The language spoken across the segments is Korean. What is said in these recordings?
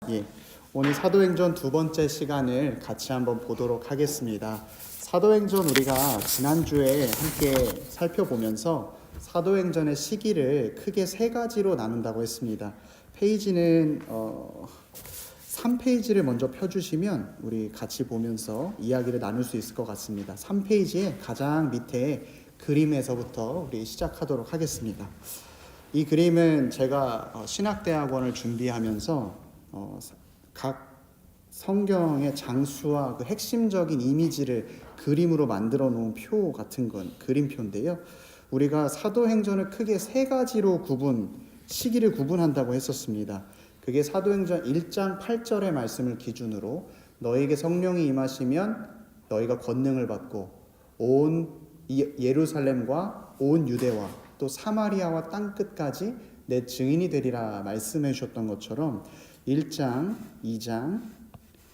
예, 오늘 사도행전 두 번째 시간을 같이 한번 보도록 하겠습니다. 사도행전 우리가 지난주에 함께 살펴보면서 사도행전의 시기를 크게 세 가지로 나눈다고 했습니다. 페이지는 3페이지를 먼저 펴주시면 우리 같이 보면서 이야기를 나눌 수 있을 것 같습니다. 3페이지의 가장 밑에 그림에서부터 우리 시작하도록 하겠습니다. 이 그림은 제가 신학대학원을 준비하면서 각 성경의 장수와 그 핵심적인 이미지를 그림으로 만들어 놓은 표 같은 건 그림표인데요. 우리가 사도행전을 크게 세 가지로 시기를 구분한다고 했었습니다. 그게 사도행전 1장 8절의 말씀을 기준으로 너에게 성령이 임하시면 너희가 권능을 받고 온 예루살렘과 온 유대와 또 사마리아와 땅끝까지 내 증인이 되리라 말씀해 주셨던 것처럼 1장, 2장,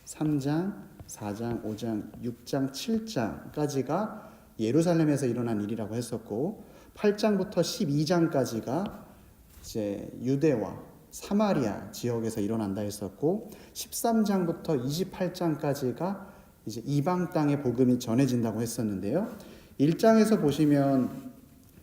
3장, 4장, 5장, 6장, 7장까지가 예루살렘에서 일어난 일이라고 했었고 8장부터 12장까지가 이제 유대와 사마리아 지역에서 일어난다 했었고 13장부터 28장까지가 이제 이방 땅의 복음이 전해진다고 했었는데요. 1장에서 보시면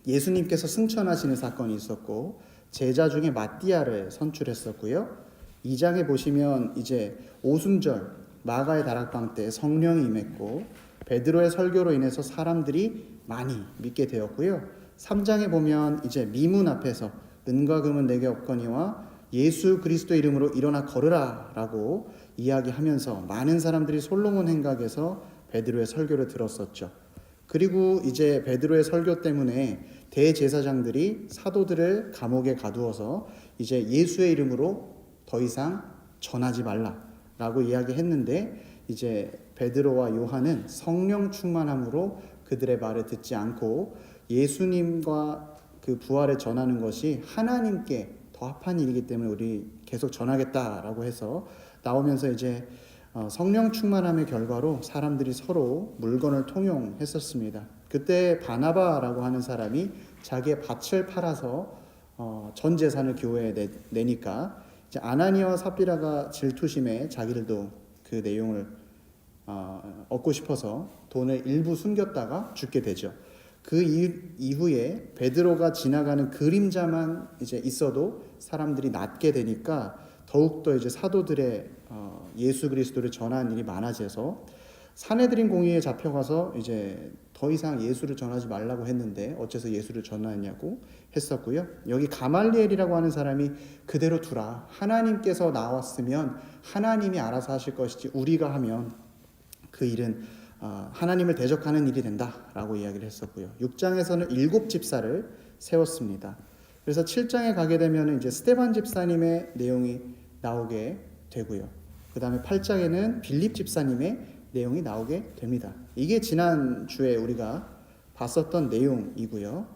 예수님께서 승천하시는 사건이 있었고 제자 중에 마띠아를 선출했었고요. 2장에 보시면 이제 오순절 마가의 다락방 때 성령이 임했고 베드로의 설교로 인해서 사람들이 많이 믿게 되었고요. 3장에 보면 이제 미문 앞에서 은과 금은 내게 없거니와 예수 그리스도 이름으로 일어나 걸으라 라고 이야기하면서 많은 사람들이 솔로몬 행각에서 베드로의 설교를 들었었죠. 그리고 이제 베드로의 설교 때문에 대제사장들이 사도들을 감옥에 가두어서 이제 예수의 이름으로 더 이상 전하지 말라라고 이야기했는데 이제 베드로와 요한은 성령 충만함으로 그들의 말을 듣지 않고 예수님과 그 부활을 전하는 것이 하나님께 더 합한 일이기 때문에 우리 계속 전하겠다라고 해서 나오면서 이제 성령 충만함의 결과로 사람들이 서로 물건을 통용했었습니다. 그때 바나바라고 하는 사람이 자기의 밭을 팔아서 전 재산을 교회에 내니까 이제 아나니아와 삽비라가 질투심에 자기들도 그 내용을 얻고 싶어서 돈을 일부 숨겼다가 죽게 되죠. 그 이후에 베드로가 지나가는 그림자만 이제 있어도 사람들이 낫게 되니까 더욱더 이제 사도들의 예수 그리스도를 전하는 일이 많아져서 사내들인 공의에 잡혀가서 이제 더 이상 예수를 전하지 말라고 했는데 어째서 예수를 전하냐고 했었고요. 여기 가말리엘이라고 하는 사람이 그대로 두라. 하나님께서 나왔으면 하나님이 알아서 하실 것이지 우리가 하면 그 일은 하나님을 대적하는 일이 된다라고 이야기를 했었고요. 6장에서는 7 집사를 세웠습니다. 그래서 7장에 가게 되면 이제 스데반 집사님의 내용이 나오게 되고요. 그 다음에 8장에는 빌립 집사님의 내용이 나오게 됩니다. 이게 지난주에 우리가 봤었던 내용이고요.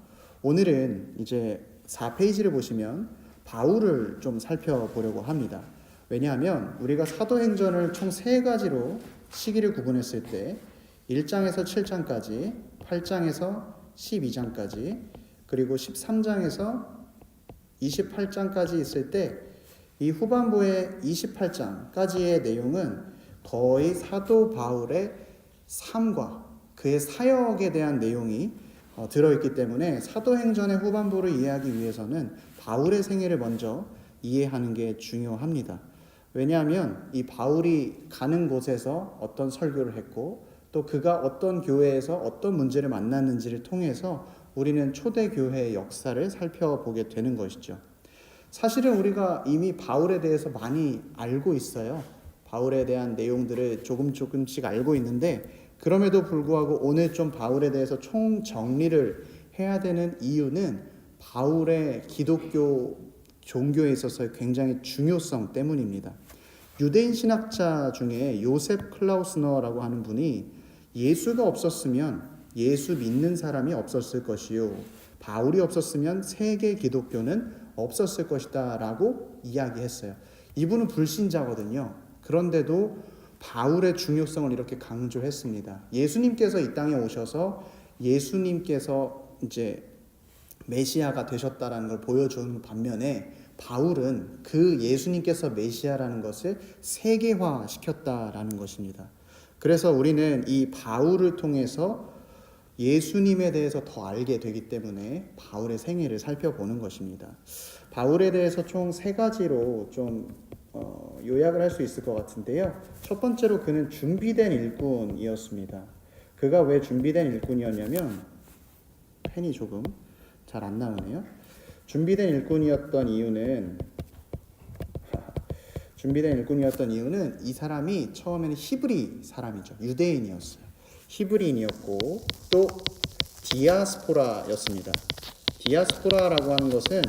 오늘은 이제 4페이지를 보시면 바울을 좀 살펴보려고 합니다. 왜냐하면 우리가 사도행전을 총 3가지로 시기를 구분했을 때 1장에서 7장까지, 8장에서 12장까지, 그리고 13장에서 28장까지 있을 때 이 후반부의 28장까지의 내용은 거의 사도 바울의 삶과 그의 사역에 대한 내용이 들어있기 때문에 사도행전의 후반부를 이해하기 위해서는 바울의 생애를 먼저 이해하는 게 중요합니다. 왜냐하면 이 바울이 가는 곳에서 어떤 설교를 했고 또 그가 어떤 교회에서 어떤 문제를 만났는지를 통해서 우리는 초대교회의 역사를 살펴보게 되는 것이죠. 사실은 우리가 이미 바울에 대해서 많이 알고 있어요. 바울에 대한 내용들을 조금씩 알고 있는데 그럼에도 불구하고 오늘 좀 바울에 대해서 총정리를 해야 되는 이유는 바울의 기독교 종교에 있어서의 굉장히 중요성 때문입니다. 유대인 신학자 중에 요셉 클라우스너라고 하는 분이 예수가 없었으면 예수 믿는 사람이 없었을 것이요 바울이 없었으면 세계 기독교는 없었을 것이다 라고 이야기했어요. 이분은 불신자거든요. 그런데도 바울의 중요성을 이렇게 강조했습니다. 예수님께서 이 땅에 오셔서 예수님께서 이제 메시아가 되셨다라는 걸 보여주는 반면에 바울은 그 예수님께서 메시아라는 것을 세계화 시켰다라는 것입니다. 그래서 우리는 이 바울을 통해서 예수님에 대해서 더 알게 되기 때문에 바울의 생애를 살펴보는 것입니다. 바울에 대해서 총 세 가지로 좀 요약을 할 수 있을 것 같은데요. 첫 번째로 그는 준비된 일꾼이었습니다. 그가 왜 준비된 일꾼이었냐면, 펜이 조금 잘 안 나오네요. 준비된 일꾼이었던 이유는 이 사람이 처음에는 히브리 사람이죠. 유대인이었어요. 히브리인이었고 또 디아스포라였습니다. 디아스포라라고 하는 것은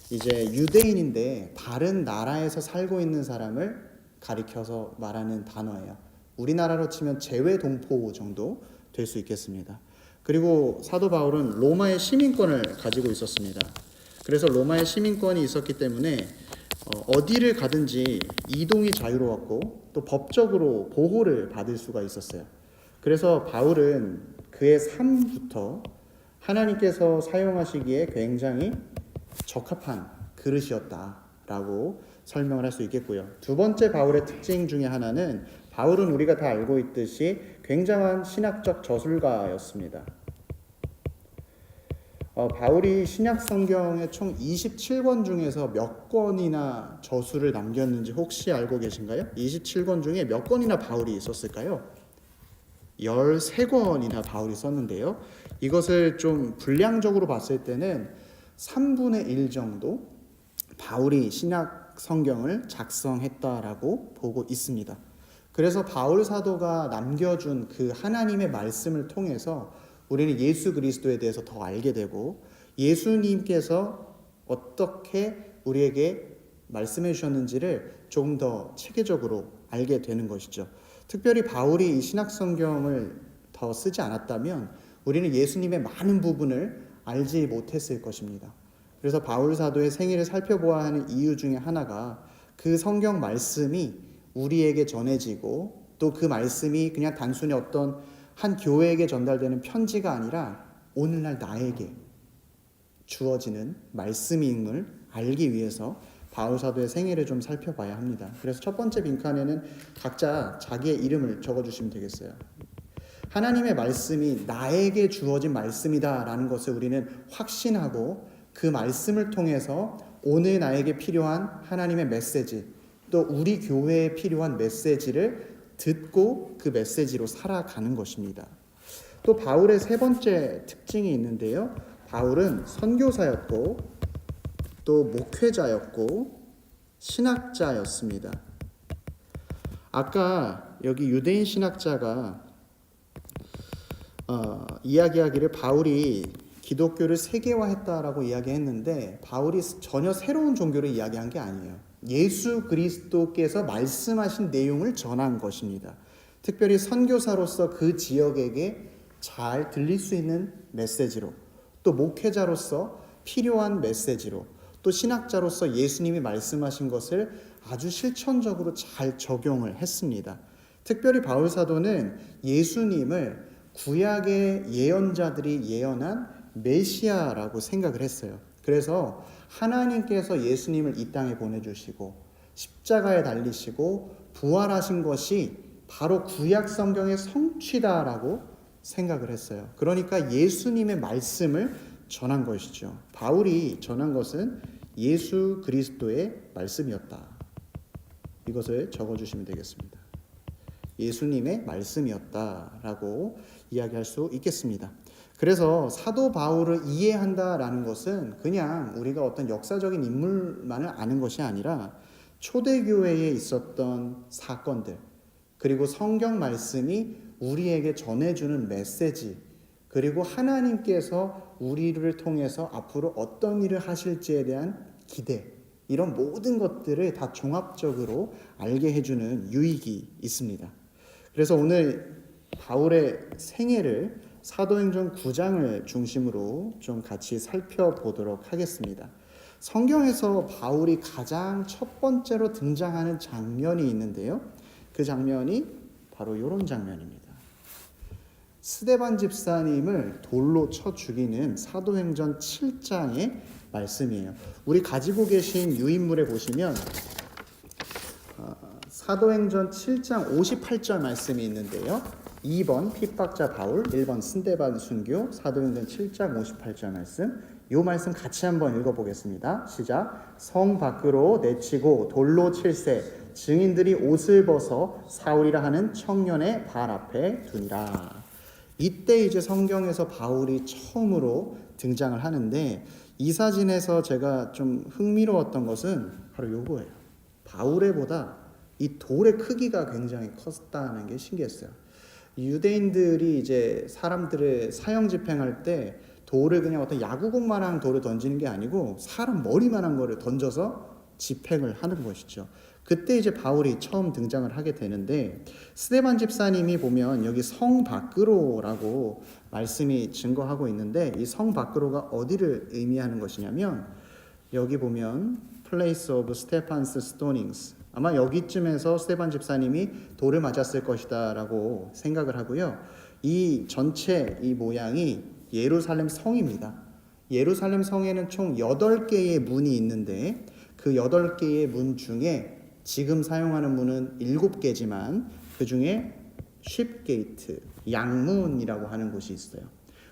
이제 유대인인데 다른 나라에서 살고 있는 사람을 가리켜서 말하는 단어예요. 우리나라로 치면 재외동포 정도 될 수 있겠습니다. 그리고 사도 바울은 로마의 시민권을 가지고 있었습니다. 그래서 로마의 시민권이 있었기 때문에 어디를 가든지 이동이 자유로웠고 또 법적으로 보호를 받을 수가 있었어요. 그래서 바울은 그의 삶부터 하나님께서 사용하시기에 굉장히 적합한 그릇이었다라고 설명을 할 수 있겠고요. 두 번째 바울의 특징 중에 하나는 바울은 우리가 다 알고 있듯이 굉장한 신학적 저술가였습니다. 바울이 신약 성경의 총 27권 중에서 몇 권이나 저술을 남겼는지 혹시 알고 계신가요? 27권 중에 몇 권이나 바울이 썼을까요? 13권이나 바울이 썼는데요. 이것을 좀 분량적으로 봤을 때는 3분의 1 정도 바울이 신약 성경을 작성했다라고 보고 있습니다. 그래서 바울 사도가 남겨준 그 하나님의 말씀을 통해서 우리는 예수 그리스도에 대해서 더 알게 되고 예수님께서 어떻게 우리에게 말씀해 주셨는지를 조금 더 체계적으로 알게 되는 것이죠. 특별히 바울이 이 신약 성경을 더 쓰지 않았다면 우리는 예수님의 많은 부분을 알지 못했을 것입니다. 그래서 바울 사도의 생애를 살펴보아야 하는 이유 중에 하나가 그 성경 말씀이 우리에게 전해지고 또 그 말씀이 그냥 단순히 어떤 한 교회에게 전달되는 편지가 아니라 오늘날 나에게 주어지는 말씀임을 알기 위해서 바울 사도의 생애를 좀 살펴봐야 합니다. 그래서 첫 번째 빈칸에는 각자 자기의 이름을 적어주시면 되겠어요. 하나님의 말씀이 나에게 주어진 말씀이다라는 것을 우리는 확신하고 그 말씀을 통해서 오늘 나에게 필요한 하나님의 메시지, 또 우리 교회에 필요한 메시지를 듣고 그 메시지로 살아가는 것입니다. 또 바울의 세 번째 특징이 있는데요. 바울은 선교사였고 또 목회자였고 신학자였습니다. 아까 여기 유대인 신학자가 이야기하기를 바울이 기독교를 세계화했다라고 이야기했는데 바울이 전혀 새로운 종교를 이야기한 게 아니에요. 예수 그리스도께서 말씀하신 내용을 전한 것입니다. 특별히 선교사로서 그 지역에게 잘 들릴 수 있는 메시지로, 또 목회자로서 필요한 메시지로, 또 신학자로서 예수님이 말씀하신 것을 아주 실천적으로 잘 적용을 했습니다. 특별히 바울 사도는 예수님을 구약의 예언자들이 예언한 메시아라고 생각을 했어요. 그래서 하나님께서 예수님을 이 땅에 보내주시고 십자가에 달리시고 부활하신 것이 바로 구약 성경의 성취다라고 생각을 했어요. 그러니까 예수님의 말씀을 전한 것이죠. 바울이 전한 것은 예수 그리스도의 말씀이었다. 이것을 적어주시면 되겠습니다. 예수님의 말씀이었다라고 이야기할 수 있겠습니다. 그래서 사도 바울을 이해한다라는 것은 그냥 우리가 어떤 역사적인 인물만을 아는 것이 아니라 초대교회에 있었던 사건들, 그리고 성경 말씀이 우리에게 전해주는 메시지, 그리고 하나님께서 우리를 통해서 앞으로 어떤 일을 하실지에 대한 기대, 이런 모든 것들을 다 종합적으로 알게 해주는 유익이 있습니다. 그래서 오늘 바울의 생애를 사도행전 9장을 중심으로 좀 같이 살펴보도록 하겠습니다. 성경에서 바울이 가장 첫 번째로 등장하는 장면이 있는데요. 그 장면이 바로 이런 장면입니다. 스데반 집사님을 돌로 쳐 죽이는 사도행전 7장의 말씀이에요. 우리 가지고 계신 유인물에 보시면 사도행전 7장 58절 말씀이 있는데요. 2번 핍박자 바울, 1번 스데반 순교, 사도행전 7장 58절 말씀. 이 말씀 같이 한번 읽어보겠습니다. 시작. 성 밖으로 내치고 돌로 칠세 증인들이 옷을 벗어 사울이라 하는 청년의 발 앞에 두니라. 이때 이제 성경에서 바울이 처음으로 등장을 하는데, 이 사진에서 제가 좀 흥미로웠던 것은 바로 요거예요. 바울의보다 이 돌의 크기가 굉장히 컸다는 게 신기했어요. 유대인들이 이제 사람들을 사형 집행할 때 돌을 그냥 어떤 야구공만한 돌을 던지는 게 아니고 사람 머리만한 거를 던져서 집행을 하는 것이죠. 그때 이제 바울이 처음 등장을 하게 되는데, 스데반 집사님이 보면 여기 성 밖으로라고 말씀이 증거하고 있는데, 이 성 밖으로가 어디를 의미하는 것이냐면, 여기 보면 place of Stephan's stonings, 아마 여기쯤에서 스데반 집사님이 돌을 맞았을 것이다 라고 생각을 하고요. 이 전체 이 모양이 예루살렘 성입니다. 예루살렘 성에는 총 8개의 문이 있는데, 그 8개의 문 중에 지금 사용하는 문은 7개지만 그 중에 쉽게이트, 양문이라고 하는 곳이 있어요.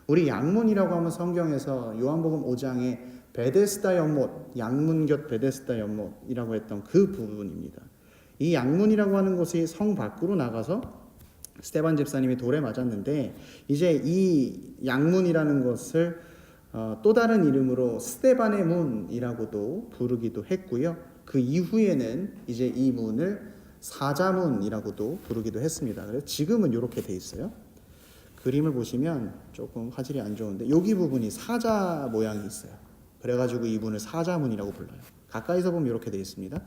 우리 양문이라고 하면 성경에서 요한복음 5장에 베데스다 연못, 양문 곁 베데스다 연못이라고 했던 그 부분입니다. 이 양문이라고 하는 곳이 성 밖으로 나가서 스데반 집사님이 돌에 맞았는데, 이제 이 양문이라는 것을 또 다른 이름으로 스데반의 문이라고도 부르기도 했고요. 그 이후에는 이제 이 문을 사자문이라고도 부르기도 했습니다. 그래서 지금은 이렇게 돼 있어요. 그림을 보시면 조금 화질이 안 좋은데 여기 부분이 사자 모양이 있어요. 그래가지고 이 문을 사자문이라고 불러요. 가까이서 보면 이렇게 돼 있습니다.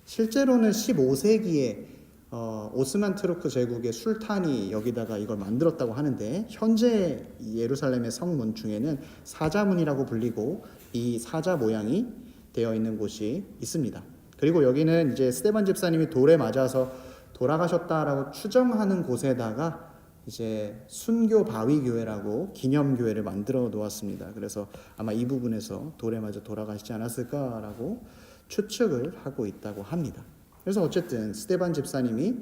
실제로는 15세기에 오스만 트루크 제국의 술탄이 여기다가 이걸 만들었다고 하는데, 현재 예루살렘의 성문 중에는 사자문이라고 불리고 이 사자 모양이 되어 있는 곳이 있습니다. 그리고 여기는 이제 스데반 집사님이 돌에 맞아서 돌아가셨다라고 추정하는 곳에다가 이제 순교 바위 교회라고 기념 교회를 만들어 놓았습니다. 그래서 아마 이 부분에서 돌에 맞아 돌아가시지 않았을까라고 추측을 하고 있다고 합니다. 그래서 어쨌든 스데반 집사님이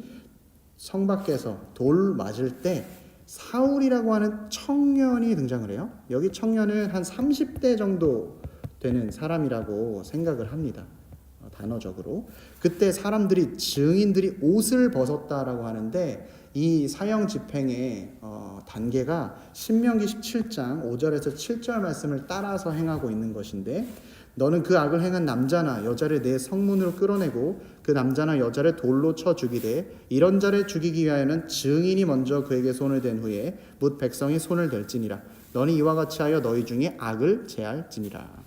성 밖에서 돌 맞을 때 사울이라고 하는 청년이 등장을 해요. 여기 청년은 한 30대 정도 되는 사람이라고 생각을 합니다. 단어적으로. 그때 사람들이, 증인들이 옷을 벗었다라고 하는데, 이 사형 집행의 단계가 신명기 17장 5절에서 7절 말씀을 따라서 행하고 있는 것인데, 너는 그 악을 행한 남자나 여자를 내 성문으로 끌어내고 그 남자나 여자를 돌로 쳐 죽이되, 이런 자를 죽이기 위하여는 증인이 먼저 그에게 손을 댄 후에 뭇 백성이 손을 댈지니라. 너는 이와 같이 하여 너희 중에 악을 제할지니라.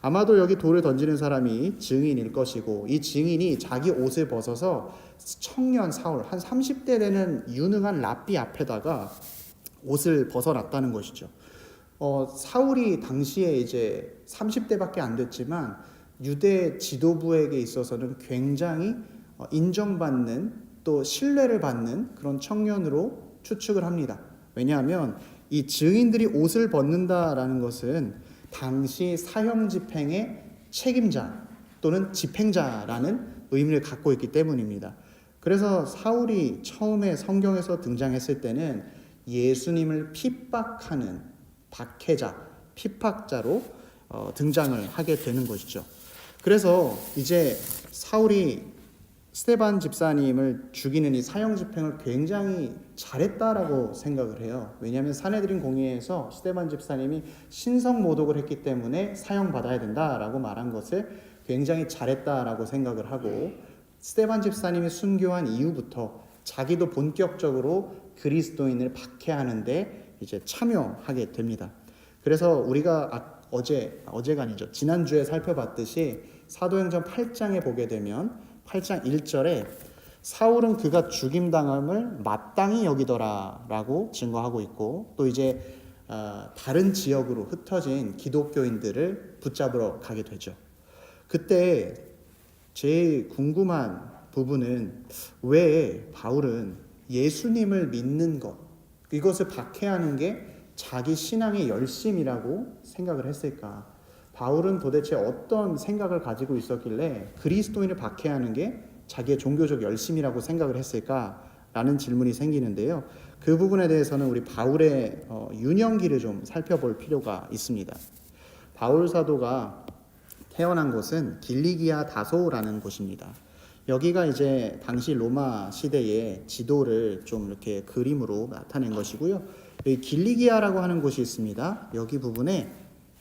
아마도 여기 돌을 던지는 사람이 증인일 것이고, 이 증인이 자기 옷을 벗어서 청년 사울, 한 30대 되는 유능한 랍비 앞에다가 옷을 벗어놨다는 것이죠. 사울이 당시에 이제 30대밖에 안 됐지만 유대 지도부에게 있어서는 굉장히 인정받는, 또 신뢰를 받는 그런 청년으로 추측을 합니다. 왜냐하면 이 증인들이 옷을 벗는다라는 것은 당시 사형 집행의 책임자 또는 집행자라는 의미를 갖고 있기 때문입니다. 그래서 사울이 처음에 성경에서 등장했을 때는 예수님을 핍박하는 박해자, 핍박자로 등장을 하게 되는 것이죠. 그래서 이제 사울이 스데반 집사님을 죽이는 이 사형 집행을 굉장히 잘했다라고 생각을 해요. 왜냐하면 사내들인 공의회에서 스데반 집사님이 신성 모독을 했기 때문에 사형 받아야 된다라고 말한 것을 굉장히 잘했다라고 생각을 하고, 스데반 집사님이 순교한 이후부터 자기도 본격적으로 그리스도인을 박해하는데 이제 참여하게 됩니다. 그래서 우리가 어제가 아니죠, 지난주에 살펴봤듯이 사도행전 8장에 보게 되면 8장 1절에 사울은 그가 죽임당함을 마땅히 여기더라 라고 증거하고 있고, 또 이제 다른 지역으로 흩어진 기독교인들을 붙잡으러 가게 되죠. 그때 제일 궁금한 부분은 왜 바울은 예수님을 믿는 것, 이것을 박해하는 게 자기 신앙의 열심이라고 생각을 했을까? 바울은 도대체 어떤 생각을 가지고 있었길래 그리스도인을 박해하는 게 자기의 종교적 열심이라고 생각을 했을까라는 질문이 생기는데요. 그 부분에 대해서는 우리 바울의 유년기를 좀 살펴볼 필요가 있습니다. 바울 사도가 태어난 곳은 길리기아 다소라는 곳입니다. 여기가 이제 당시 로마 시대의 지도를 좀 이렇게 그림으로 나타낸 것이고요. 여기 길리기아라고 하는 곳이 있습니다. 여기 부분에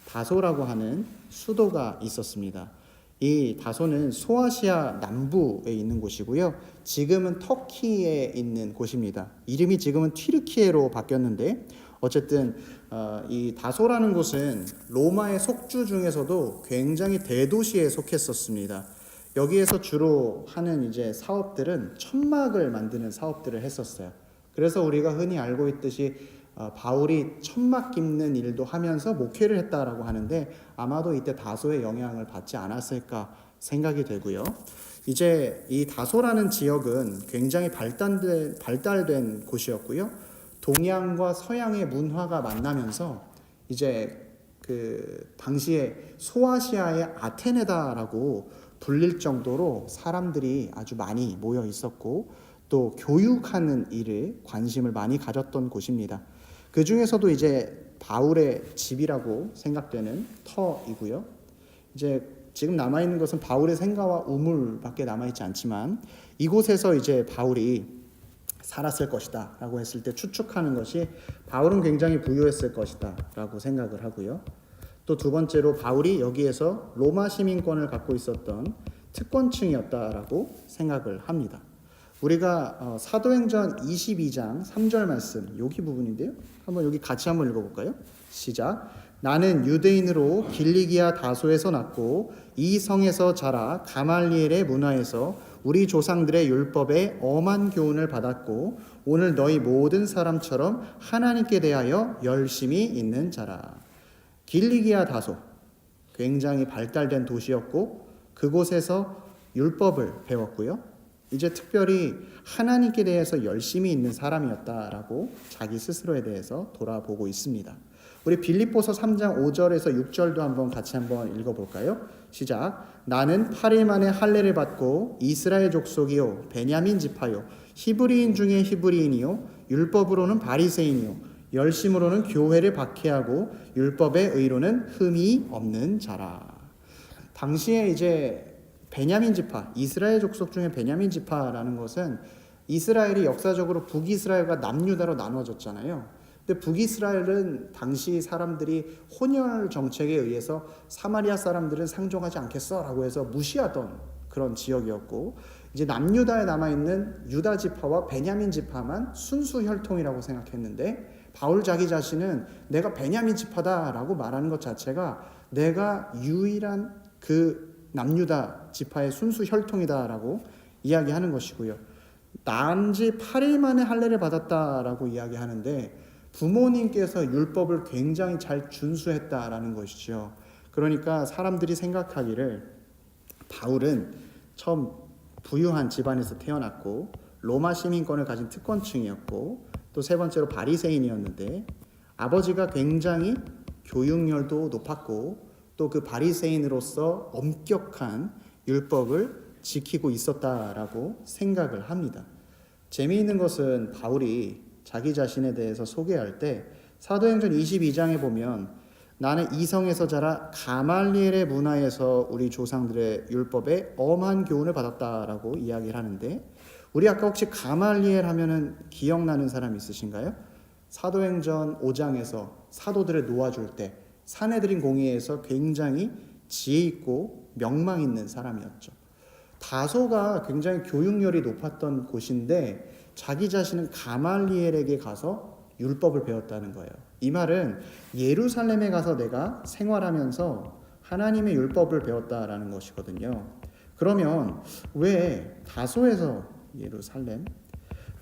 다소라고 하는 수도가 있었습니다. 이 다소는 소아시아 남부에 있는 곳이고요. 지금은 터키에 있는 곳입니다. 이름이 지금은 튀르키예로 바뀌었는데 어쨌든 이 다소라는 곳은 로마의 속주 중에서도 굉장히 대도시에 속했었습니다. 여기에서 주로 하는 이제 사업들은 천막을 만드는 사업들을 했었어요. 그래서 우리가 흔히 알고 있듯이 바울이 천막 깁는 일도 하면서 목회를 했다라고 하는데 아마도 이때 다소의 영향을 받지 않았을까 생각이 되고요. 이제 이 다소라는 지역은 굉장히 발달된 곳이었고요. 동양과 서양의 문화가 만나면서 이제 그 당시에 소아시아의 아테네다라고 불릴 정도로 사람들이 아주 많이 모여 있었고 또 교육하는 일에 관심을 많이 가졌던 곳입니다. 그 중에서도 이제 바울의 집이라고 생각되는 터이고요. 이제 지금 남아있는 것은 바울의 생가와 우물밖에 남아있지 않지만 이곳에서 이제 바울이 살았을 것이다 라고 했을 때 추측하는 것이 바울은 굉장히 부유했을 것이다 라고 생각을 하고요. 또 두 번째로 바울이 여기에서 로마 시민권을 갖고 있었던 특권층이었다라고 생각을 합니다. 우리가 사도행전 22장 3절 말씀 여기 부분인데요. 한번 여기 같이 한번 읽어볼까요? 시작. 나는 유대인으로 길리기아 다소에서 났고 이 성에서 자라 가말리엘의 문화에서 우리 조상들의 율법에 엄한 교훈을 받았고 오늘 너희 모든 사람처럼 하나님께 대하여 열심히 있는 자라. 길리기아 다소 굉장히 발달된 도시였고 그곳에서 율법을 배웠고요. 이제 특별히 하나님께 대해서 열심히 있는 사람이었다라고 자기 스스로에 대해서 돌아보고 있습니다. 우리 빌립보서 3장 5절에서 6절도 한번 같이 한번 읽어볼까요? 시작. 나는 8일 만에 할례를 받고 이스라엘 족속이요 베냐민 지파요 히브리인 중에 히브리인이요 율법으로는 바리새인이요 열심으로는 교회를 박해하고 율법의 의로는 흠이 없는 자라. 당시에 이제 베냐민 지파, 이스라엘 족속 중에 베냐민 지파라는 것은 이스라엘이 역사적으로 북이스라엘과 남유다로 나눠졌잖아요. 근데 북이스라엘은 당시 사람들이 혼혈 정책에 의해서 사마리아 사람들은 상종하지 않겠어라고 해서 무시하던 그런 지역이었고 이제 남유다에 남아있는 유다 지파와 베냐민 지파만 순수 혈통이라고 생각했는데 바울 자기 자신은 내가 베냐민 지파다라고 말하는 것 자체가 내가 유일한 그 남유다 지파의 순수 혈통이다라고 이야기하는 것이고요. 난 지 8일 만에 할례를 받았다라고 이야기하는데 부모님께서 율법을 굉장히 잘 준수했다라는 것이죠. 그러니까 사람들이 생각하기를 바울은 처음 부유한 집안에서 태어났고 로마 시민권을 가진 특권층이었고 또 세 번째로 바리새인이었는데 아버지가 굉장히 교육열도 높았고 또 그 바리새인으로서 엄격한 율법을 지키고 있었다라고 생각을 합니다. 재미있는 것은 바울이 자기 자신에 대해서 소개할 때 사도행전 22장에 보면 나는 이성에서 자라 가말리엘의 문화에서 우리 조상들의 율법에 엄한 교훈을 받았다라고 이야기를 하는데 우리 아까 혹시 가말리엘 하면은 기억나는 사람 있으신가요? 사도행전 5장에서 사도들을 놓아줄 때 사내들인 공의에서 굉장히 지혜 있고 명망 있는 사람이었죠. 다소가 굉장히 교육열이 높았던 곳인데 자기 자신은 가말리엘에게 가서 율법을 배웠다는 거예요. 이 말은 예루살렘에 가서 내가 생활하면서 하나님의 율법을 배웠다라는 것이거든요. 그러면 왜 다소에서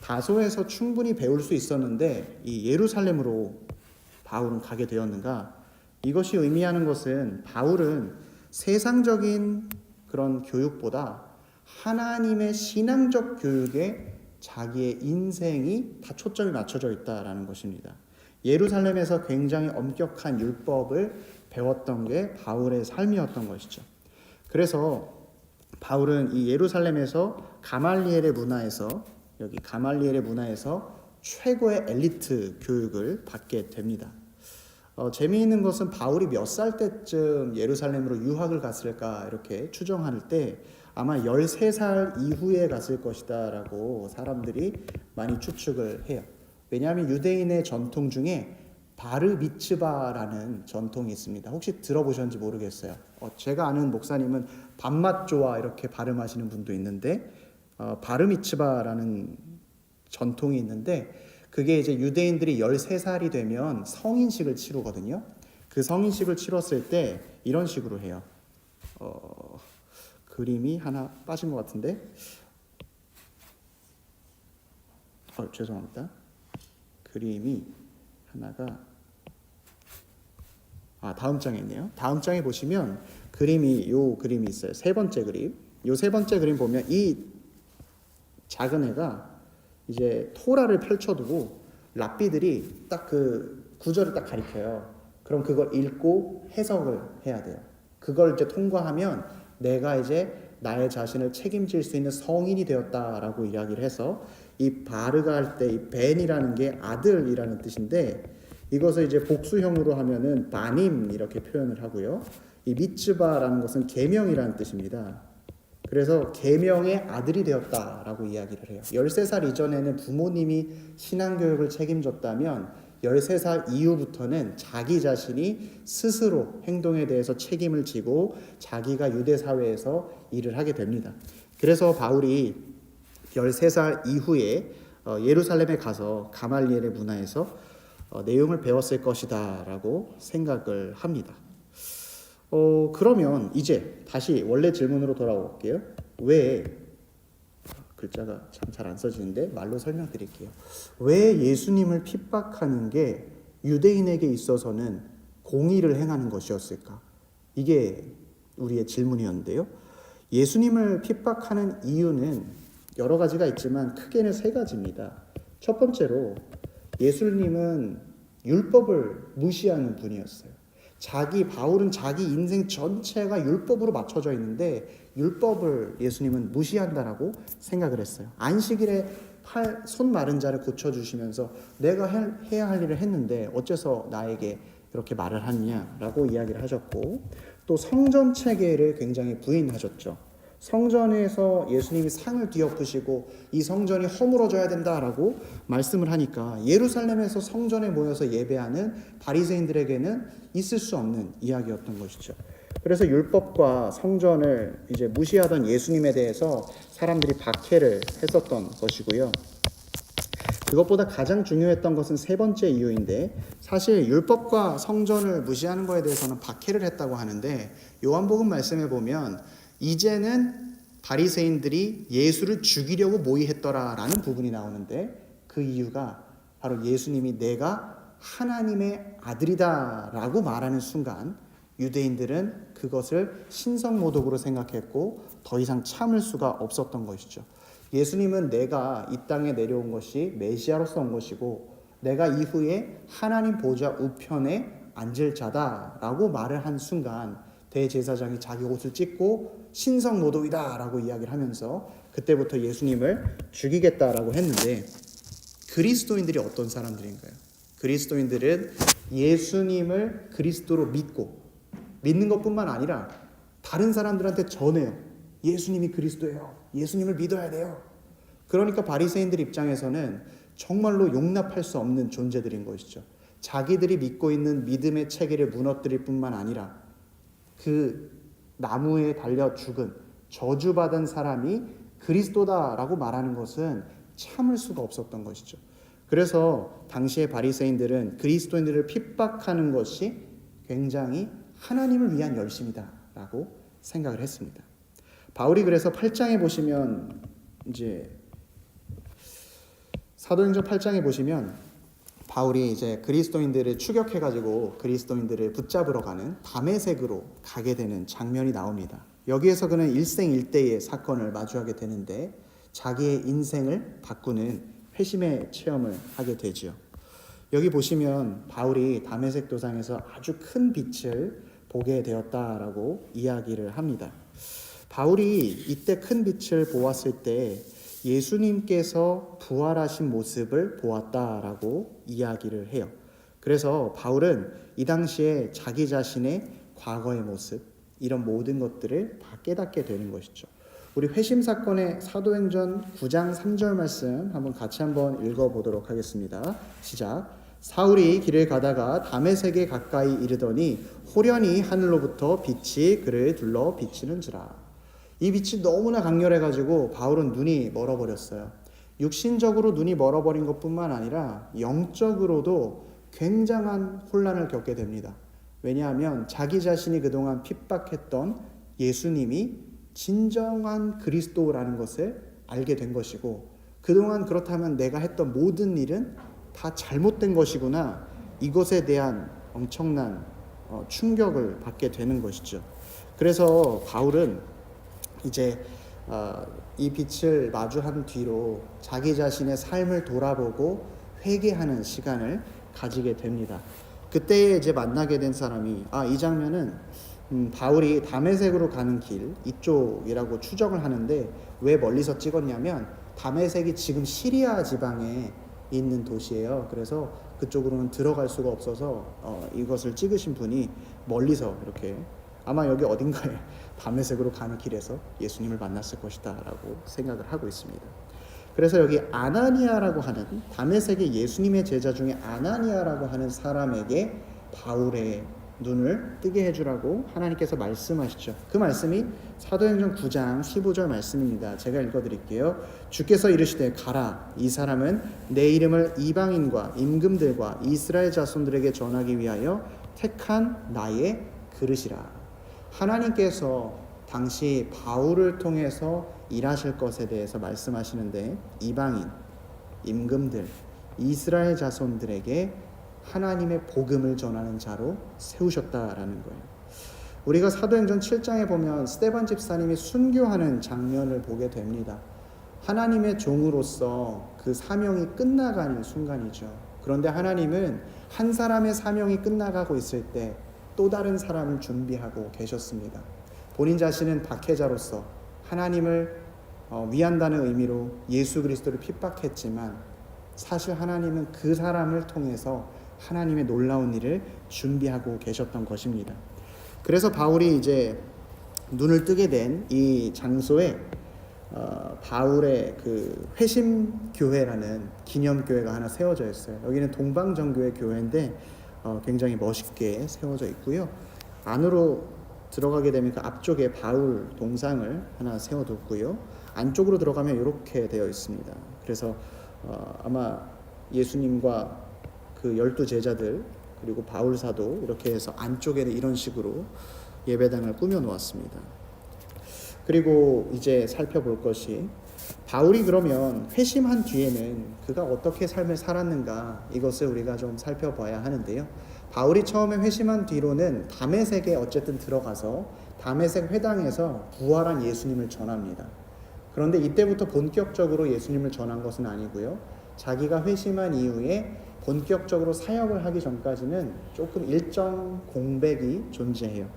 다소에서 충분히 배울 수 있었는데 이 예루살렘으로 바울은 가게 되었는가? 이것이 의미하는 것은 바울은 세상적인 그런 교육보다 하나님의 신앙적 교육에 자기의 인생이 다 초점이 맞춰져 있다라는 것입니다. 예루살렘에서 굉장히 엄격한 율법을 배웠던 게 바울의 삶이었던 것이죠. 그래서 바울은 이 예루살렘에서 가말리엘의 문화에서 여기 가말리엘의 문화에서 최고의 엘리트 교육을 받게 됩니다. 재미있는 것은 바울이 몇 살 때쯤 예루살렘으로 유학을 갔을까 이렇게 추정할 때 아마 13살 이후에 갔을 것이다 라고 사람들이 많이 추측을 해요. 왜냐하면 유대인의 전통 중에 바르 미츠바라는 전통이 있습니다. 혹시 들어보셨는지 모르겠어요. 제가 아는 목사님은 밤맛조아 이렇게 발음하시는 분도 있는데 바르 미츠바라는 전통이 있는데 그게 이제 유대인들이 13살이 되면 성인식을 치르거든요. 그 성인식을 치렀을 때 이런 식으로 해요. 그림이 하나 빠진 것 같은데 죄송합니다. 그림이 하나가 다음 장에 있네요. 다음 장에 보시면 요 그림이 있어요. 세 번째 그림. 요 세 번째 그림 보면 이 작은 애가 이제 토라를 펼쳐두고 랍비들이 딱 그 구절을 딱 가리켜요. 그럼 그걸 읽고 해석을 해야 돼요. 그걸 이제 통과하면 내가 이제 나의 자신을 책임질 수 있는 성인이 되었다라고 이야기를 해서 이 바르가 할 때 이 벤이라는 게 아들이라는 뜻인데 이것을 이제 복수형으로 하면은 바님 이렇게 표현을 하고요. 이 미츠바라는 것은 계명이라는 뜻입니다. 그래서 계명의 아들이 되었다라고 이야기를 해요. 13살 이전에는 부모님이 신앙교육을 책임졌다면 13살 이후부터는 자기 자신이 스스로 행동에 대해서 책임을 지고 자기가 유대 사회에서 일을 하게 됩니다. 그래서 바울이 13살 이후에 예루살렘에 가서 가말리엘의 문화에서 내용을 배웠을 것이다 라고 생각을 합니다. 그러면 이제 다시 원래 질문으로 돌아올게요. 왜 글자가 참 잘 안 써지는데 말로 설명드릴게요. 왜 예수님을 핍박하는 게 유대인에게 있어서는 공의를 행하는 것이었을까? 이게 우리의 질문이었는데요. 예수님을 핍박하는 이유는 여러 가지가 있지만 크게는 세 가지입니다. 첫 번째로 예수님은 율법을 무시하는 분이었어요. 바울은 자기 인생 전체가 율법으로 맞춰져 있는데 율법을 예수님은 무시한다라고 생각을 했어요. 안식일에 손 마른 자를 고쳐주시면서 내가 해야 할 일을 했는데 어째서 나에게 이렇게 말을 하느냐라고 이야기를 하셨고 또 성전 체계를 굉장히 부인하셨죠. 성전에서 예수님이 상을 뒤엎으시고 이 성전이 허물어져야 된다라고 말씀을 하니까 예루살렘에서 성전에 모여서 예배하는 바리새인들에게는 있을 수 없는 이야기였던 것이죠. 그래서 율법과 성전을 이제 무시하던 예수님에 대해서 사람들이 박해를 했었던 것이고요. 그것보다 가장 중요했던 것은 세 번째 이유인데 사실 율법과 성전을 무시하는 것에 대해서는 박해를 했다고 하는데 요한복음 말씀에 보면 이제는 바리새인들이 예수를 죽이려고 모의했더라라는 부분이 나오는데 그 이유가 바로 예수님이 내가 하나님의 아들이다라고 말하는 순간 유대인들은 그것을 신성모독으로 생각했고 더 이상 참을 수가 없었던 것이죠. 예수님은 내가 이 땅에 내려온 것이 메시아로서 온 것이고 내가 이후에 하나님 보좌 우편에 앉을 자다라고 말을 한 순간 대제사장이 자기 옷을 찢고 신성모독이다라고 이야기를 하면서 그때부터 예수님을 죽이겠다라고 했는데 그리스도인들이 어떤 사람들인가요? 그리스도인들은 예수님을 그리스도로 믿는 것뿐만 아니라 다른 사람들한테 전해요. 예수님이 그리스도예요. 예수님을 믿어야 돼요. 그러니까 바리새인들 입장에서는 정말로 용납할 수 없는 존재들인 것이죠. 자기들이 믿고 있는 믿음의 체계를 무너뜨릴 뿐만 아니라 그 나무에 달려 죽은 저주받은 사람이 그리스도다라고 말하는 것은 참을 수가 없었던 것이죠. 그래서 당시의 바리새인들은 그리스도인들을 핍박하는 것이 굉장히 하나님을 위한 열심이다라고 생각을 했습니다. 바울이 그래서 8장에 보시면 이제 사도행전 8장에 보시면 바울이 이제 그리스도인들을 추격해가지고 그리스도인들을 붙잡으러 가는 다메섹으로 가게 되는 장면이 나옵니다. 여기에서 그는 일생일대의 사건을 마주하게 되는데 자기의 인생을 바꾸는 회심의 체험을 하게 되죠. 여기 보시면 바울이 다메섹 도상에서 아주 큰 빛을 보게 되었다라고 이야기를 합니다. 바울이 이때 큰 빛을 보았을 때 예수님께서 부활하신 모습을 보았다라고 이야기를 해요. 그래서 바울은 이 당시에 자기 자신의 과거의 모습, 이런 모든 것들을 다 깨닫게 되는 것이죠. 우리 회심 사건의 사도행전 9장 3절 말씀 같이 한번 읽어보도록 하겠습니다. 시작. 사울이 길을 가다가 다메섹에 가까이 이르더니 호련히 하늘로부터 빛이 그를 둘러 비치는지라. 이 빛이 너무나 강렬해가지고 바울은 눈이 멀어버렸어요. 육신적으로 눈이 멀어버린 것뿐만 아니라 영적으로도 굉장한 혼란을 겪게 됩니다. 왜냐하면 자기 자신이 그동안 핍박했던 예수님이 진정한 그리스도라는 것을 알게 된 것이고, 그동안 그렇다면 내가 했던 모든 일은 다 잘못된 것이구나, 이것에 대한 엄청난 충격을 받게 되는 것이죠. 그래서 바울은 이제 이 빛을 마주한 뒤로 자기 자신의 삶을 돌아보고 회개하는 시간을 가지게 됩니다. 그때 이제 만나게 된 사람이 이 장면은 바울이 다메섹으로 가는 길 이쪽이라고 추정을 하는데, 왜 멀리서 찍었냐면 다메섹이 지금 시리아 지방에 있는 도시예요. 그래서 그쪽으로는 들어갈 수가 없어서 이것을 찍으신 분이 멀리서 이렇게 아마 여기 어딘가에 다메섹으로 가는 길에서 예수님을 만났을 것이다 라고 생각을 하고 있습니다. 그래서 여기 아나니아라고 하는, 다메섹의 예수님의 제자 중에 아나니아라고 하는 사람에게 바울의 눈을 뜨게 해주라고 하나님께서 말씀하시죠. 그 말씀이 사도행전 9장 15절 말씀입니다. 제가 읽어드릴게요. 주께서 이르시되 가라, 이 사람은 내 이름을 이방인과 임금들과 이스라엘 자손들에게 전하기 위하여 택한 나의 그릇이라. 하나님께서 당시 바울을 통해서 일하실 것에 대해서 말씀하시는데, 이방인, 임금들, 이스라엘 자손들에게 하나님의 복음을 전하는 자로 세우셨다라는 거예요. 우리가 사도행전 7장에 보면 스데반 집사님이 순교하는 장면을 보게 됩니다. 하나님의 종으로서 그 사명이 끝나가는 순간이죠. 그런데 하나님은 한 사람의 사명이 끝나가고 있을 때 또 다른 사람을 준비하고 계셨습니다. 본인 자신은 박해자로서 하나님을 위한다는 의미로 예수 그리스도를 핍박했지만, 사실 하나님은 그 사람을 통해서 하나님의 놀라운 일을 준비하고 계셨던 것입니다. 그래서 바울이 이제 눈을 뜨게 된 이 장소에 바울의 그 회심교회라는 기념교회가 하나 세워져 있어요. 여기는 동방정교회 교회인데 굉장히 멋있게 세워져 있고요. 안으로 들어가게 되면 그 앞쪽에 바울 동상을 하나 세워뒀고요. 안쪽으로 들어가면 이렇게 되어 있습니다. 그래서 아마 예수님과 그 12 제자들 그리고 바울 사도 이렇게 해서 안쪽에는 이런 식으로 예배당을 꾸며 놓았습니다. 그리고 이제 살펴볼 것이, 바울이 그러면 회심한 뒤에는 그가 어떻게 삶을 살았는가, 이것을 우리가 좀 살펴봐야 하는데요. 바울이 처음에 회심한 뒤로는 다메섹에 어쨌든 들어가서 다메섹 회당에서 부활한 예수님을 전합니다. 그런데 이때부터 본격적으로 예수님을 전한 것은 아니고요. 자기가 회심한 이후에 본격적으로 사역을 하기 전까지는 조금 일정 공백이 존재해요.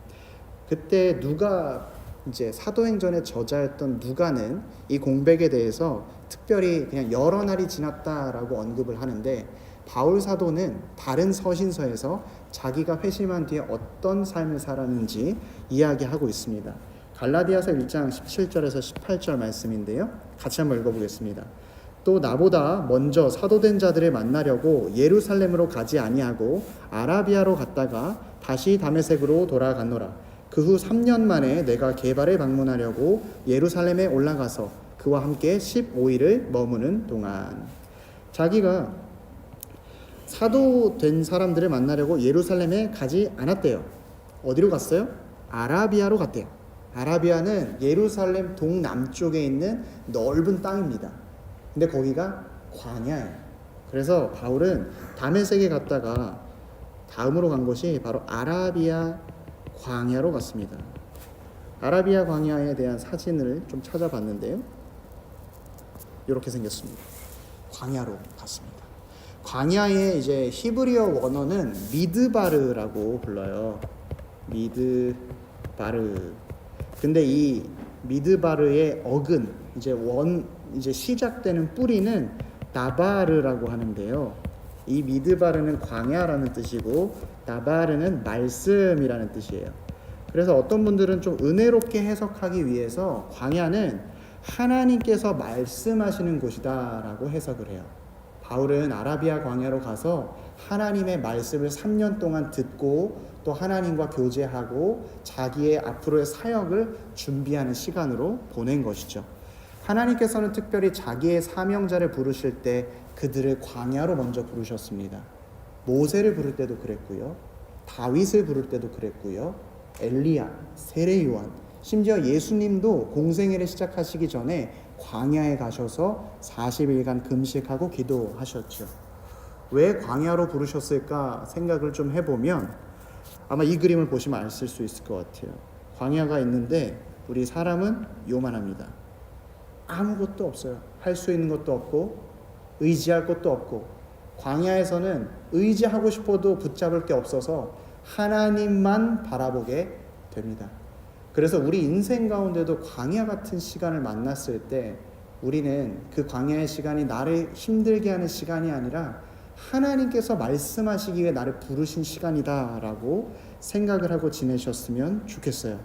그때 누가, 이제 사도행전의 저자였던 누가는 이 공백에 대해서 특별히 그냥 여러 날이 지났다라고 언급을 하는데, 바울 사도는 다른 서신서에서 자기가 회심한 뒤에 어떤 삶을 살았는지 이야기하고 있습니다. 갈라디아서 1장 17절에서 18절 말씀인데요. 같이 한번 읽어보겠습니다. 또 나보다 먼저 사도된 자들을 만나려고 예루살렘으로 가지 아니하고 아라비아로 갔다가 다시 다메섹으로 돌아갔노라. 그 후 3년 만에 내가 게바를 방문하려고 예루살렘에 올라가서 그와 함께 15일을 머무는 동안, 자기가 사도된 사람들을 만나려고 예루살렘에 가지 않았대요. 어디로 갔어요? 아라비아로 갔대요. 아라비아는 예루살렘 동남쪽에 있는 넓은 땅입니다. 근데 거기가 광야예요. 그래서 바울은 다메섹에 갔다가 다음으로 간 곳이 바로 아라비아 광야로 갔습니다. 아라비아 광야에 대한 사진을 좀 찾아봤는데요. 이렇게 생겼습니다. 광야로 갔습니다. 광야의 이제 히브리어 원어는 미드바르라고 불러요. 미드바르. 근데 이 미드바르의 어근 이제 시작되는 뿌리는 나바르라고 하는데요. 이 미드바르는 광야라는 뜻이고 나바르는 말씀이라는 뜻이에요. 그래서 어떤 분들은 좀 은혜롭게 해석하기 위해서 광야는 하나님께서 말씀하시는 곳이다라고 해석을 해요. 바울은 아라비아 광야로 가서 하나님의 말씀을 3년 동안 듣고 또 하나님과 교제하고 자기의 앞으로의 사역을 준비하는 시간으로 보낸 것이죠. 하나님께서는 특별히 자기의 사명자를 부르실 때 그들을 광야로 먼저 부르셨습니다. 모세를 부를 때도 그랬고요. 다윗을 부를 때도 그랬고요. 엘리야, 세례 요한, 심지어 예수님도 공생애를 시작하시기 전에 광야에 가셔서 40일간 금식하고 기도하셨죠. 왜 광야로 부르셨을까 생각을 좀 해보면 아마 이 그림을 보시면 아실 수 있을 것 같아요. 광야가 있는데 우리 사람은 요만합니다. 아무것도 없어요. 할 수 있는 것도 없고 의지할 것도 없고 광야에서는 의지하고 싶어도 붙잡을 게 없어서 하나님만 바라보게 됩니다. 그래서 우리 인생 가운데도 광야 같은 시간을 만났을 때 우리는 그 광야의 시간이 나를 힘들게 하는 시간이 아니라 하나님께서 말씀하시기 위해 나를 부르신 시간이다라고 생각을 하고 지내셨으면 좋겠어요.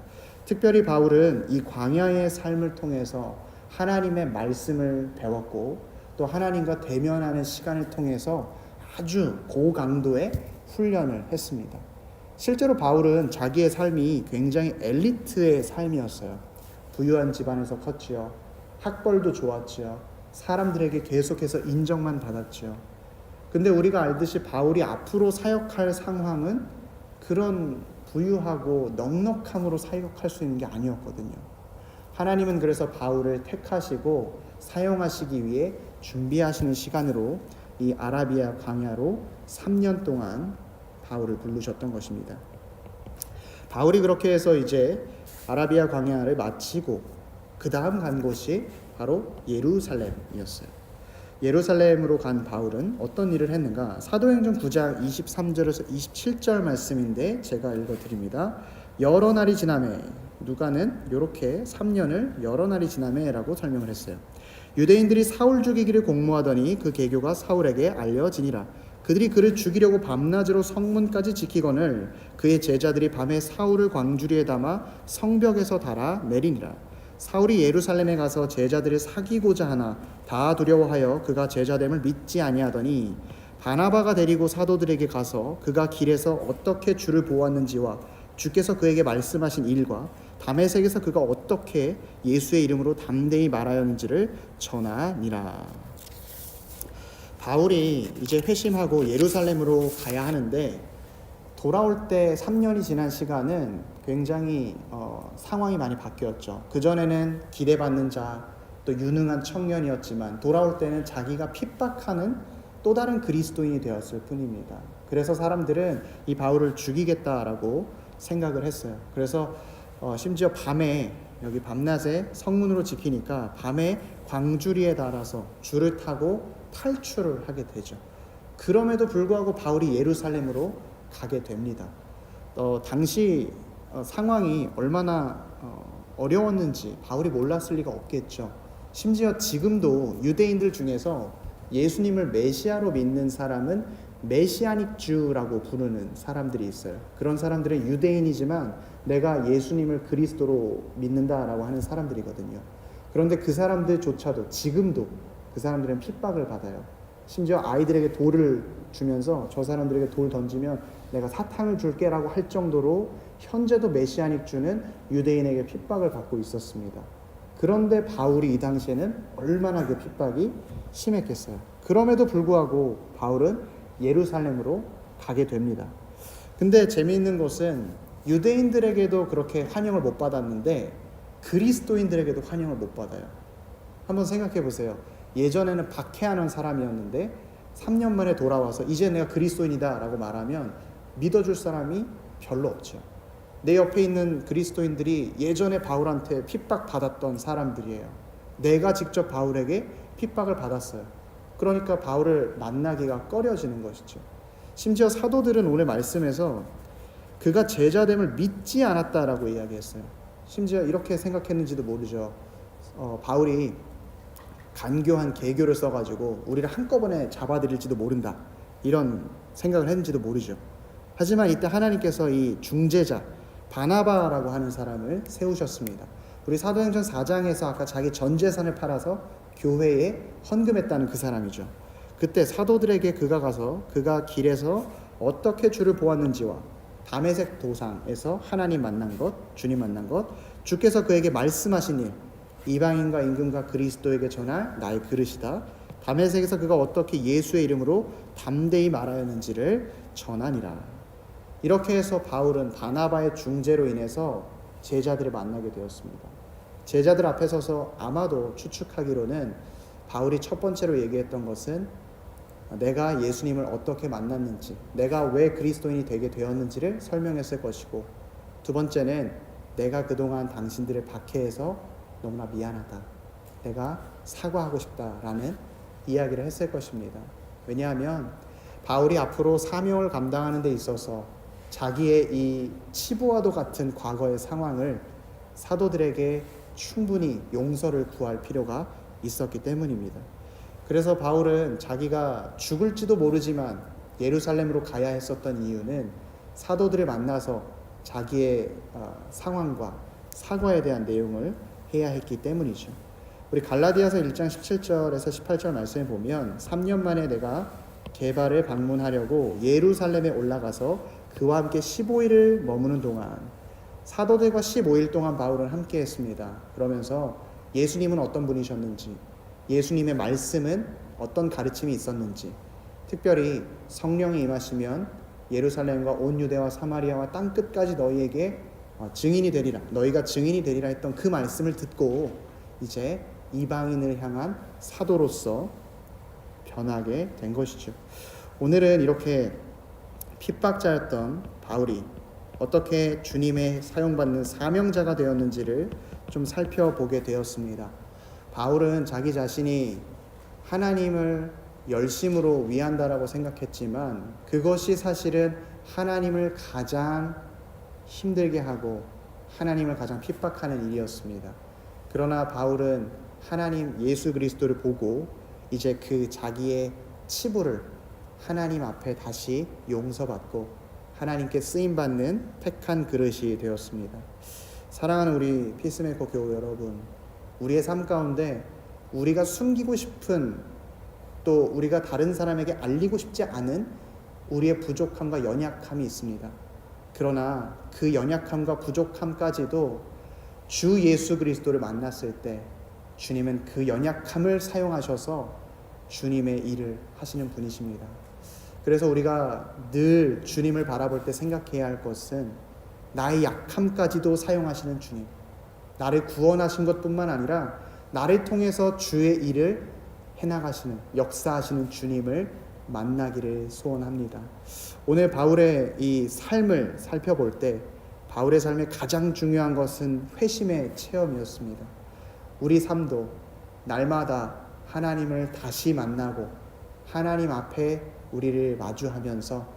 특별히 바울은 이 광야의 삶을 통해서 하나님의 말씀을 배웠고 또 하나님과 대면하는 시간을 통해서 아주 고강도의 훈련을 했습니다. 실제로 바울은 자기의 삶이 굉장히 엘리트의 삶이었어요. 부유한 집안에서 컸지요. 학벌도 좋았지요. 사람들에게 계속해서 인정만 받았지요. 근데 우리가 알듯이 바울이 앞으로 사역할 상황은 그런 부유하고 넉넉함으로 사역할 수 있는 게 아니었거든요. 하나님은 그래서 바울을 택하시고 사용하시기 위해 준비하시는 시간으로 이 아라비아 광야로 3년 동안 바울을 부르셨던 것입니다. 바울이 그렇게 해서 이제 아라비아 광야를 마치고 그 다음 간 곳이 바로 예루살렘이었어요. 예루살렘으로 간 바울은 어떤 일을 했는가? 사도행전 9장 23절에서 27절 말씀인데 제가 읽어드립니다. 여러 날이 지나매, 누가는 이렇게 3년을 여러 날이 지나매라고 설명을 했어요. 유대인들이 사울 죽이기를 공모하더니 그 계교가 사울에게 알려지니라. 그들이 그를 죽이려고 밤낮으로 성문까지 지키거늘 그의 제자들이 밤에 사울을 광주리에 담아 성벽에서 달아 내리니라. 사울이 예루살렘에 가서 제자들을 사귀고자 하나 다 두려워하여 그가 제자됨을 믿지 아니하더니 바나바가 데리고 사도들에게 가서 그가 길에서 어떻게 주를 보았는지와 주께서 그에게 말씀하신 일과 다메섹에서 그가 어떻게 예수의 이름으로 담대히 말하였는지를 전하니라. 바울이 이제 회심하고 예루살렘으로 가야 하는데 돌아올 때 3년이 지난 시간은 굉장히 상황이 많이 바뀌었죠. 그전에는 기대받는 자, 또 유능한 청년이었지만 돌아올 때는 자기가 핍박하는 또 다른 그리스도인이 되었을 뿐입니다. 그래서 사람들은 이 바울을 죽이겠다라고 생각을 했어요. 그래서 심지어 밤에 여기 밤낮에 성문으로 지키니까 밤에 광주리에 달아서 줄을 타고 탈출을 하게 되죠. 그럼에도 불구하고 바울이 예루살렘으로 가게 됩니다. 당시 상황이 얼마나 어려웠는지 바울이 몰랐을 리가 없겠죠. 심지어 지금도 유대인들 중에서 예수님을 메시아로 믿는 사람은 메시아닉 주라고 부르는 사람들이 있어요. 그런 사람들은 유대인이지만 내가 예수님을 그리스도로 믿는다라고 하는 사람들이거든요. 그런데 그 사람들조차도 지금도 그 사람들은 핍박을 받아요. 심지어 아이들에게 돌을 주면서 저 사람들에게 돌 던지면 내가 사탕을 줄게라고 할 정도로 현재도 메시아닉 주는 유대인에게 핍박을 받고 있었습니다. 그런데 바울이 이 당시에는 얼마나 그 핍박이 심했겠어요. 그럼에도 불구하고 바울은 예루살렘으로 가게 됩니다. 근데 재미있는 것은 유대인들에게도 그렇게 환영을 못 받았는데 그리스도인들에게도 환영을 못 받아요. 한번 생각해 보세요. 예전에는 박해하는 사람이었는데 3년 만에 돌아와서 이제 내가 그리스도인이다 라고 말하면 믿어줄 사람이 별로 없죠. 내 옆에 있는 그리스도인들이 예전에 바울한테 핍박받았던 사람들이에요. 내가 직접 바울에게 핍박을 받았어요. 그러니까 바울을 만나기가 꺼려지는 것이죠. 심지어 사도들은 오늘 말씀에서 그가 제자됨을 믿지 않았다라고 이야기했어요. 심지어 이렇게 생각했는지도 모르죠. 바울이 간교한 계교를 써가지고 우리를 한꺼번에 잡아들일지도 모른다, 이런 생각을 했는지도 모르죠. 하지만 이때 하나님께서 이 중재자 바나바라고 하는 사람을 세우셨습니다. 우리 사도행전 4장에서 아까 자기 전 재산을 팔아서 교회에 헌금했다는 그 사람이죠. 그때 사도들에게 그가 가서 그가 길에서 어떻게 주를 보았는지와 다메섹 도상에서 하나님 만난 것, 주님 만난 것, 주께서 그에게 말씀하신 일, 이방인과 임금과 그리스도에게 전할 나의 그릇이다, 다메섹에서 그가 어떻게 예수의 이름으로 담대히 말하였는지를 전하니라. 이렇게 해서 바울은 바나바의 중재로 인해서 제자들을 만나게 되었습니다. 제자들 앞에 서서 아마도 추측하기로는 바울이 첫 번째로 얘기했던 것은 내가 예수님을 어떻게 만났는지, 내가 왜 그리스도인이 되게 되었는지를 설명했을 것이고, 두 번째는 내가 그동안 당신들을 박해해서 너무나 미안하다, 내가 사과하고 싶다라는 이야기를 했을 것입니다. 왜냐하면 바울이 앞으로 사명을 감당하는 데 있어서 자기의 이 치부와도 같은 과거의 상황을 사도들에게 충분히 용서를 구할 필요가 있었기 때문입니다. 그래서 바울은 자기가 죽을지도 모르지만 예루살렘으로 가야 했었던 이유는 사도들을 만나서 자기의 상황과 사과에 대한 내용을 해야 했기 때문이죠. 우리 갈라디아서 1장 17절에서 18절 말씀에 보면 3년 만에 내가 게바를 방문하려고 예루살렘에 올라가서 그와 함께 15일을 머무는 동안 사도들과 15일 동안 바울은 함께 했습니다. 그러면서 예수님은 어떤 분이셨는지, 예수님의 말씀은 어떤 가르침이 있었는지, 특별히 성령이 임하시면 예루살렘과 온 유대와 사마리아와 땅끝까지 너희에게 증인이 되리라, 너희가 증인이 되리라 했던 그 말씀을 듣고 이제 이방인을 향한 사도로서 변하게 된 것이죠. 오늘은 이렇게 핍박자였던 바울이 어떻게 주님의 사용받는 사명자가 되었는지를 좀 살펴보게 되었습니다. 바울은 자기 자신이 하나님을 열심으로 위한다라고 생각했지만 그것이 사실은 하나님을 가장 힘들게 하고 하나님을 가장 핍박하는 일이었습니다. 그러나 바울은 하나님 예수 그리스도를 보고 이제 그 자기의 치부를 하나님 앞에 다시 용서받고 하나님께 쓰임받는 택한 그릇이 되었습니다. 사랑하는 우리 피스메이커 교우 여러분, 우리의 삶 가운데 우리가 숨기고 싶은, 또 우리가 다른 사람에게 알리고 싶지 않은 우리의 부족함과 연약함이 있습니다. 그러나 그 연약함과 부족함까지도 주 예수 그리스도를 만났을 때 주님은 그 연약함을 사용하셔서 주님의 일을 하시는 분이십니다. 그래서 우리가 늘 주님을 바라볼 때 생각해야 할 것은 나의 약함까지도 사용하시는 주님, 나를 구원하신 것뿐만 아니라 나를 통해서 주의 일을 해나가시는, 역사하시는 주님을 만나기를 소원합니다. 오늘 바울의 이 삶을 살펴볼 때 바울의 삶의 가장 중요한 것은 회심의 체험이었습니다. 우리 삶도 날마다 하나님을 다시 만나고 하나님 앞에 우리를 마주하면서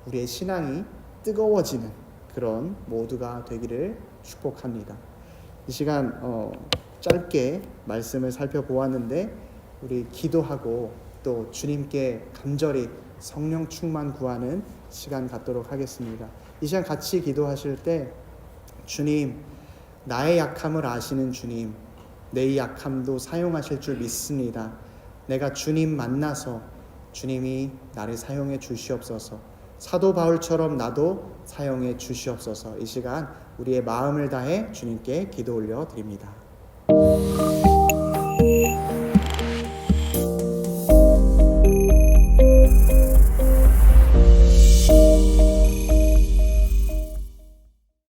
우리의 신앙이 뜨거워지는 그런 모두가 되기를 축복합니다. 이 시간 짧게 말씀을 살펴보았는데 우리 기도하고 또 주님께 간절히 성령 충만 구하는 시간 갖도록 하겠습니다. 이 시간 같이 기도하실 때 주님, 나의 약함을 아시는 주님, 내 약함도 사용하실 줄 믿습니다. 내가 주님 만나서 주님이 나를 사용해 주시옵소서. 사도 바울처럼 나도 사용해 주시옵소서. 이 시간 우리의 마음을 다해 주님께 기도 올려 드립니다.